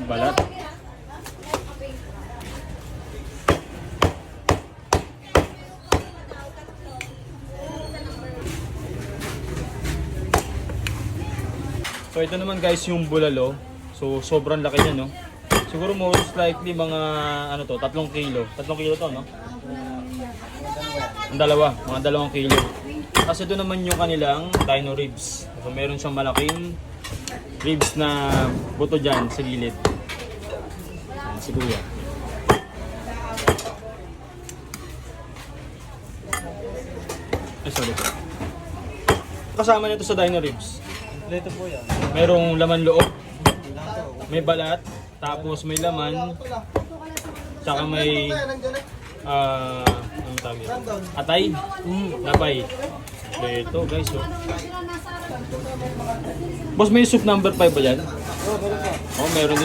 Balat. So ito naman guys yung bulalo. So sobrang laki niya, no? Siguro most likely mga ano to, 3 kilo. 3 kilo to, no? Ang dalawa, mga 2 kilo. Kasi ito naman yung kanilang dino ribs. So meron siyang malaking ribs na buto dyan sa gilid. Ayan, si Kuya. Ay, sorry po. Kasama nito sa dino ribs. Kompleto po yan. Merong laman loob, may balat, tapos may laman, tsaka may ano tawag yun? Atay, lapay. Ito guys, oh. Boss, may soup number 5 ba yan? Oo, meron po. Oh, meron din